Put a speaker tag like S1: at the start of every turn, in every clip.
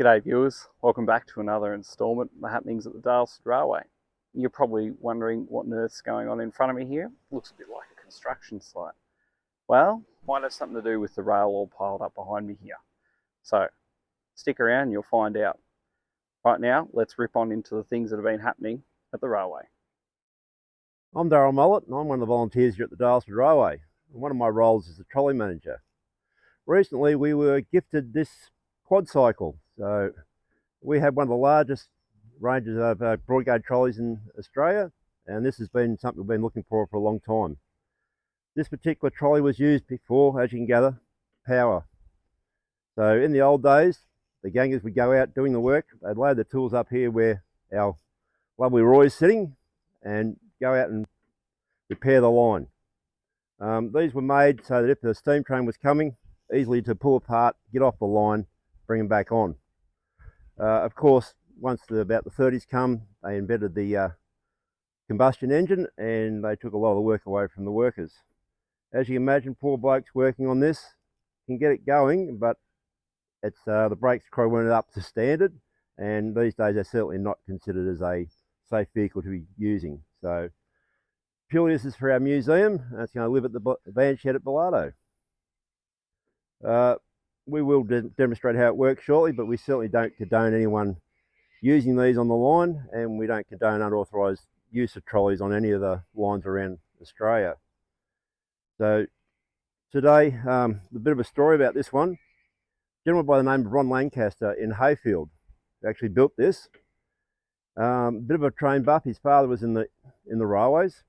S1: G'day viewers, welcome back to another instalment of the happenings at the Daylesford Railway. You're probably wondering what on earth's going on in front of me here. Looks a bit like a construction site. Well, might have something to do with the rail all piled up behind me here. So, stick around and you'll find out. Right now, let's rip on into the things that have been happening at the railway.
S2: I'm Darryl Mollett and I'm one of the volunteers here at the Daylesford Railway. And one of my roles is the trolley manager. Recently we were gifted this quad cycle. So we have one of the largest ranges of broad gauge trolleys in Australia, and this has been something we've been looking for a long time. This particular trolley was used before, as you can gather, power. So in the old days, the gangers would go out doing the work. They'd load the tools up here where our lovely Roy is sitting and go out and repair the line. These were made so that if the steam train was coming, easily to pull apart, get off the line, bring them back on. Of course, once about the 30s come, they invented the combustion engine and they took a lot of the work away from the workers. As you imagine, poor blokes working on this can get it going, but it's the brakes crew weren't up to standard, and these days they're certainly not considered as a safe vehicle to be using. So purely this is for our museum, and it's going to live at the van shed at Bellardo. We will demonstrate how it works shortly, but we certainly don't condone anyone using these on the line, and we don't condone unauthorised use of trolleys on any of the lines around Australia. So today, a bit of a story about this one. A gentleman by the name of Ron Lancaster in Hayfield actually built this. Bit of a train buff. His father was in the railways.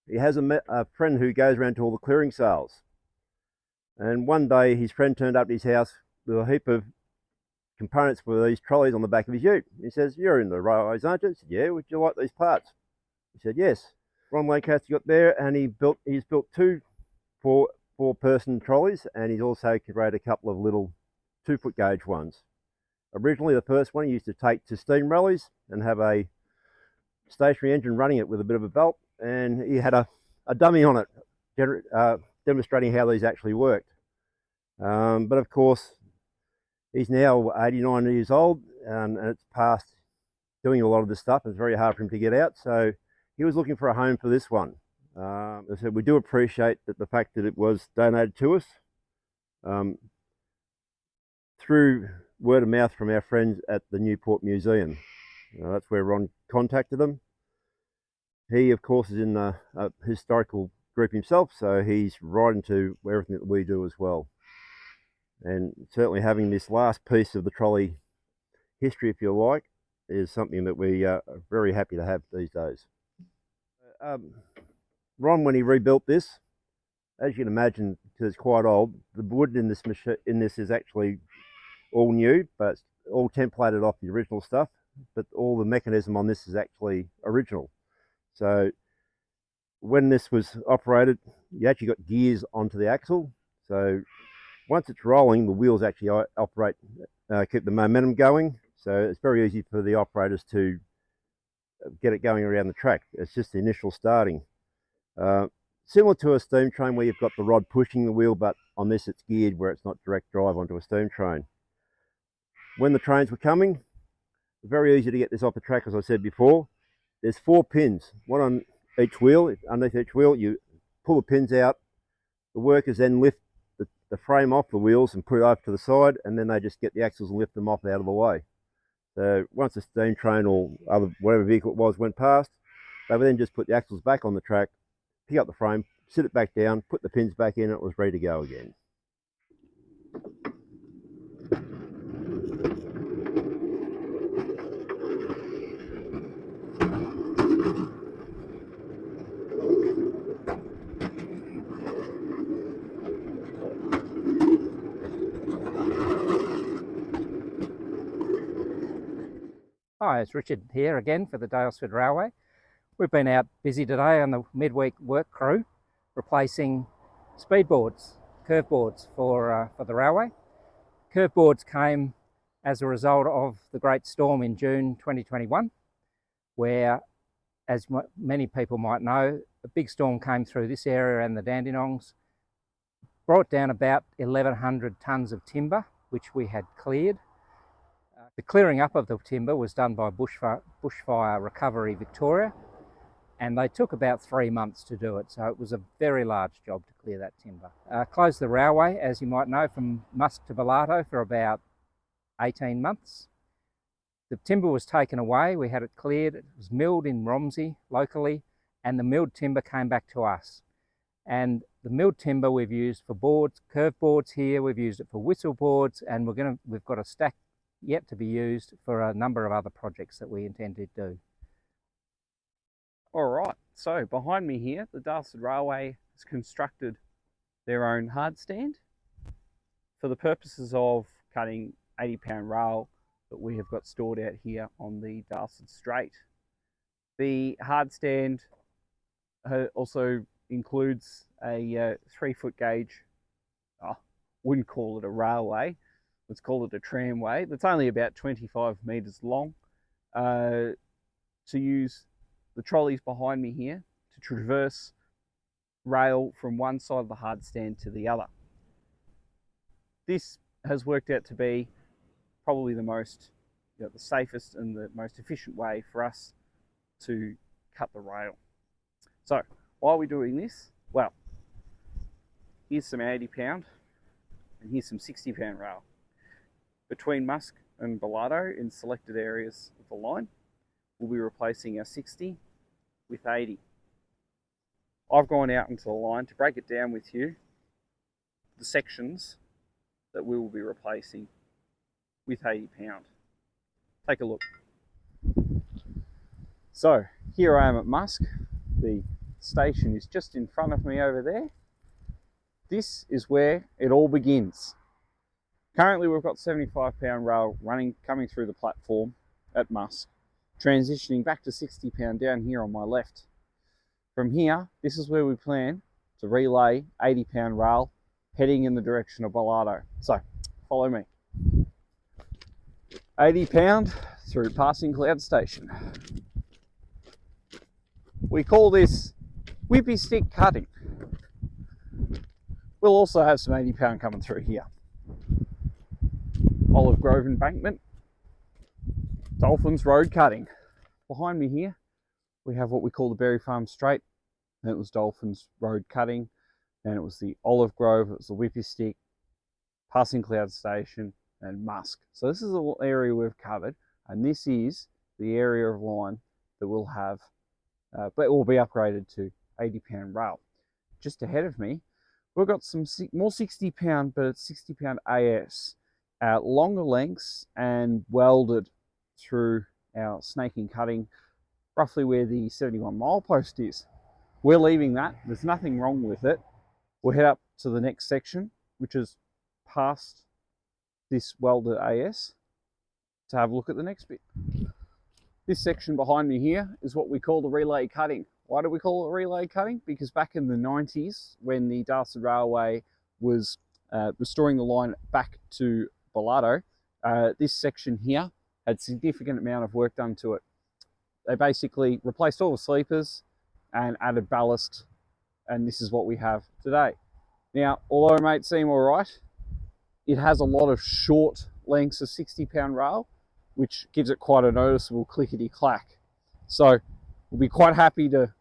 S2: He has a friend who goes around to all the clearing sales. And one day his friend turned up to his house with a heap of components for these trolleys on the back of his ute. He says, "You're in the railways, aren't you?" He said, "Yeah, would you like these parts?" He said, "Yes." Ron Lancaster got there and he's built two four-person trolleys, and he's also created a couple of little 2-foot gauge ones. Originally, the first one he used to take to steam rallies and have a stationary engine running it with a bit of a belt, and he had a dummy on it, demonstrating how these actually worked. But of course, he's now 89 years old, and it's past doing a lot of this stuff. It's very hard for him to get out, so he was looking for a home for this one. As I said, we do appreciate the fact that it was donated to us through word of mouth from our friends at the Newport Museum. That's where Ron contacted them. He, of course, is in a historical group himself, so he's right into everything that we do as well. And certainly having this last piece of the trolley history, if you like, is something that we are very happy to have these days. Ron, when he rebuilt this, as you can imagine, because it's quite old, the wood in this is actually all new, but it's all templated off the original stuff, but all the mechanism on this is actually original. So when this was operated, you actually got gears onto the axle. So once it's rolling, the wheels actually operate, keep the momentum going. So it's very easy for the operators to get it going around the track. It's just the initial starting. Similar to a steam train where you've got the rod pushing the wheel, but on this it's geared where it's not direct drive onto a steam train. When the trains were coming, very easy to get this off the track, as I said before. There's 4 pins, one on each wheel. Underneath each wheel, you pull the pins out. The workers then lift the frame off the wheels and put it over to the side, and then they just get the axles and lift them off out of the way. So once the steam train or whatever vehicle it was went past, they would then just put the axles back on the track, pick up the frame, sit it back down, put the pins back in, and it was ready to go again.
S3: Hi, it's Richard here again for the Daylesford Railway. We've been out busy today on the midweek work crew, replacing speed boards, curve boards for the railway. Curve boards came as a result of the great storm in June 2021, where, as many people might know, a big storm came through this area and the Dandenongs, brought down about 1,100 tonnes of timber, which we had cleared. The clearing up of the timber was done by Bushfire Recovery Victoria, and they took about 3 months to do it, so it was a very large job to clear that timber. Closed the railway, as you might know, from Musk to Bellato for about 18 months. The timber was taken away, we had it cleared, it was milled in Romsey locally, and the milled timber came back to us. And the milled timber we've used for boards, curved boards here, we've used it for whistle boards, and we've got a stack yet to be used for a number of other projects that we intend to do.
S1: All right, so behind me here, the Daylesford Railway has constructed their own hard stand for the purposes of cutting 80-pound rail that we have got stored out here on the Daylesford Strait. The hard stand also includes a 3-foot gauge, wouldn't call it a railway, let's call it a tramway, that's only about 25 metres long, to use the trolleys behind me here to traverse rail from one side of the hard stand to the other. This has worked out to be probably the safest and the most efficient way for us to cut the rail. So why are we doing this? Well, here's some 80-pound and here's some 60-pound rail. Between Musk and Bellato in selected areas of the line, we'll be replacing our 60 with 80. I've gone out into the line to break it down with you, the sections that we will be replacing with 80-pound. Take a look. So here I am at Musk. The station is just in front of me over there. This is where it all begins. Currently we've got 75-pound rail coming through the platform at Musk, transitioning back to 60-pound down here on my left. From here, this is where we plan to relay 80-pound rail heading in the direction of Bellato. So follow me. 80-pound through Passing Cloud Station. We call this whippy stick cutting. We'll also have some 80-pound coming through here. Olive Grove embankment, Dolphins Road cutting. Behind me here, we have what we call the Berry Farm Straight. And it was Dolphins Road cutting. And it was the Olive Grove, it was the whippy stick, Passing Cloud Station, and Musk. So this is the area we've covered, and this is the area of line that will have, but will be upgraded to 80-pound rail. Just ahead of me, we've got some more 60-pound, but it's 60-pound AS, longer lengths and welded through our snaking cutting, roughly where the 71 mile post is. We're leaving that, there's nothing wrong with it. We'll head up to the next section, which is past this welded AS, to have a look at the next bit. This section behind me here is what we call the relay cutting. Why do we call it relay cutting? Because back in the 90s, when the Daylesford Railway was restoring the line back to Bellato, this section here had significant amount of work done to it. They basically replaced all the sleepers and added ballast, and this is what we have today. Now, although it may seem all right, it has a lot of short lengths of 60-pound rail, which gives it quite a noticeable clickety-clack. So we'll be quite happy to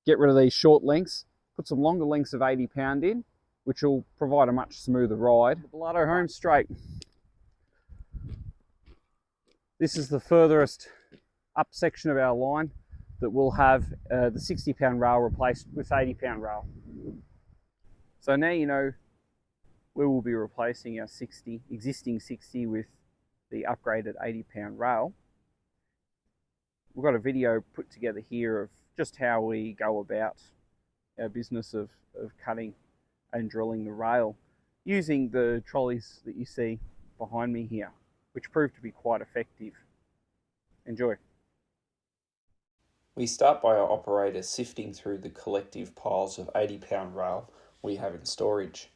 S1: get rid of these short lengths, put some longer lengths of 80-pound in, which will provide a much smoother ride. The Bellato Home Straight. This is the furthest up section of our line that will have the 60-pound rail replaced with 80-pound rail. So now you know we will be replacing our existing 60 with the upgraded 80-pound rail. We've got a video put together here of just how we go about our business of cutting and drilling the rail using the trolleys that you see behind me here, which proved to be quite effective. Enjoy.
S4: We start by our operator sifting through the collective piles of 80-pound rail we have in storage.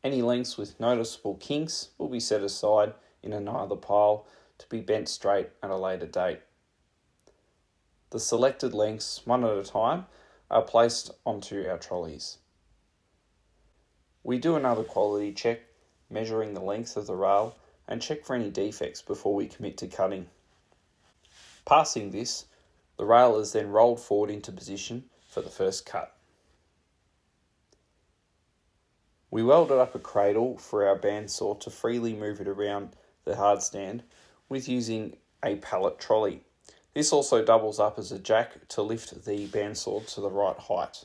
S4: Any lengths with noticeable kinks will be set aside in another pile to be bent straight at a later date. The selected lengths, one at a time, are placed onto our trolleys. We do another quality check, measuring the length of the rail and check for any defects before we commit to cutting. Passing this, the rail is then rolled forward into position for the first cut. We welded up a cradle for our bandsaw to freely move it around the hardstand with using a pallet trolley. This also doubles up as a jack to lift the bandsaw to the right height.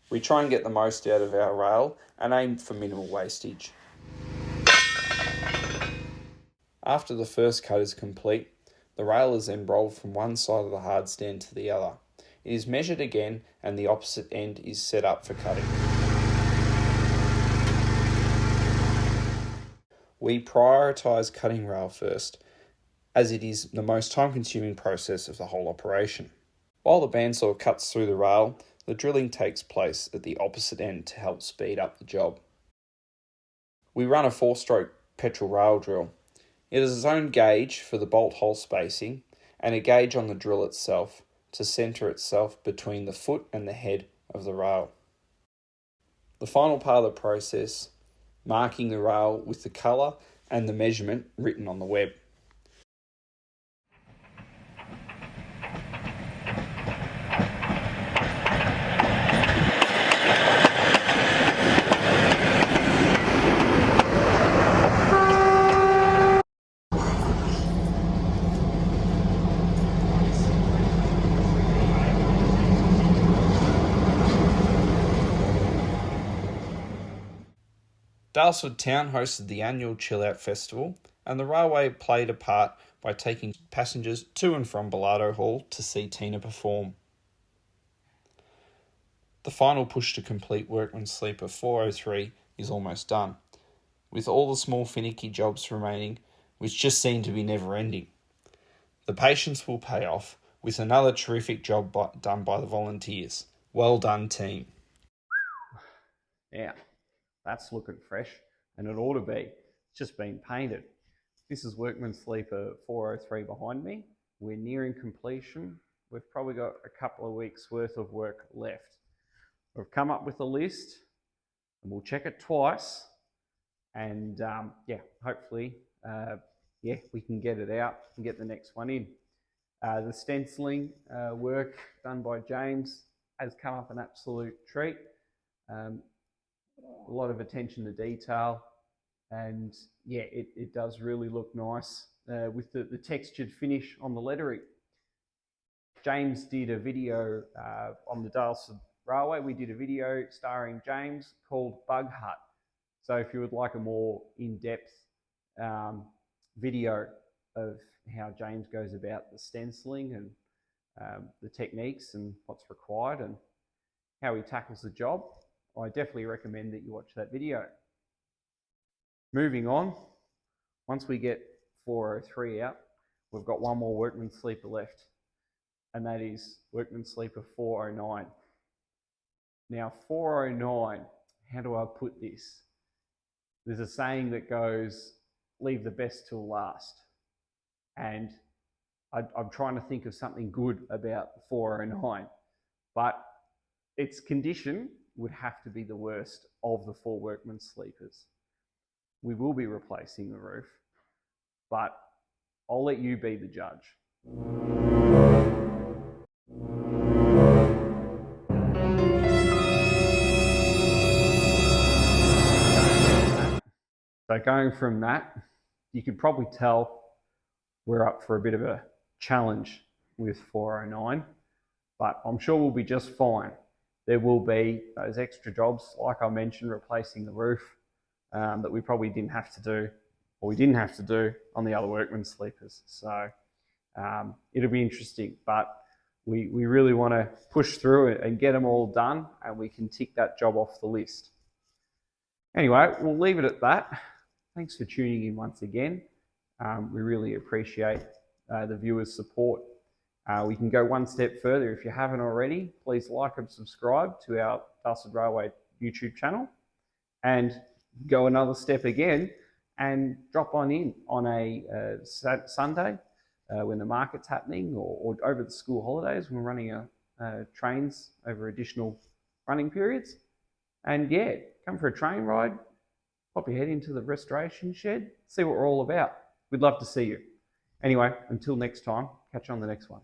S4: We try and get the most out of our rail and aim for minimal wastage. After the first cut is complete, the rail is then rolled from one side of the hardstand to the other. It is measured again and the opposite end is set up for cutting. We prioritise cutting rail first, as it is the most time-consuming process of the whole operation. While the bandsaw cuts through the rail, the drilling takes place at the opposite end to help speed up the job. We run a 4-stroke petrol rail drill. It has its own gauge for the bolt hole spacing and a gauge on the drill itself to centre itself between the foot and the head of the rail. The final part of the process, marking the rail with the colour and the measurement written on the web. Daylesford Town hosted the annual Chill Out Festival, and the railway played a part by taking passengers to and from Bellardo Hall to see Tina perform. The final push to complete Workman's Sleeper 403 is almost done, with all the small finicky jobs remaining, which just seem to be never ending. The patience will pay off with another terrific job done by the volunteers. Well done, team.
S1: Yeah, that's looking fresh, and it ought to be. It's just been painted. This is Workman's Sleeper 403 behind me. We're nearing completion. We've probably got a couple of weeks worth of work left. We've come up with a list, and we'll check it twice, and hopefully, we can get it out and get the next one in. The stenciling work done by James has come up an absolute treat. A lot of attention to detail, and it does really look nice with the textured finish on the lettering. James did a video on the Daylesford Railway. We did a video starring James called Bug Hut. So if you would like a more in-depth video of how James goes about the stenciling and the techniques and what's required and how he tackles the job, I definitely recommend that you watch that video. Moving on, once we get 403 out, we've got one more Workman's Sleeper left, and that is Workman's Sleeper 409. Now 409, how do I put this? There's a saying that goes, leave the best till last. And I'm trying to think of something good about 409, but its condition would have to be the worst of the 4 Workman's Sleepers. We will be replacing the roof, but I'll let you be the judge. So going from that, you could probably tell we're up for a bit of a challenge with 409, but I'm sure we'll be just fine. There will be those extra jobs, like I mentioned, replacing the roof that we probably didn't have to do, or we didn't have to do on the other Workman's Sleepers. So it'll be interesting, but we really want to push through it and get them all done, and we can tick that job off the list. Anyway, we'll leave it at that. Thanks for tuning in once again. We really appreciate the viewers' support. We can go one step further. If you haven't already, please like and subscribe to our Daylesford Railway YouTube channel, and go another step again and drop on in on a Sunday when the market's happening, or over the school holidays when we're running a trains over additional running periods. And yeah, come for a train ride, pop your head into the restoration shed, see what we're all about. We'd love to see you. Anyway, until next time, catch you on the next one.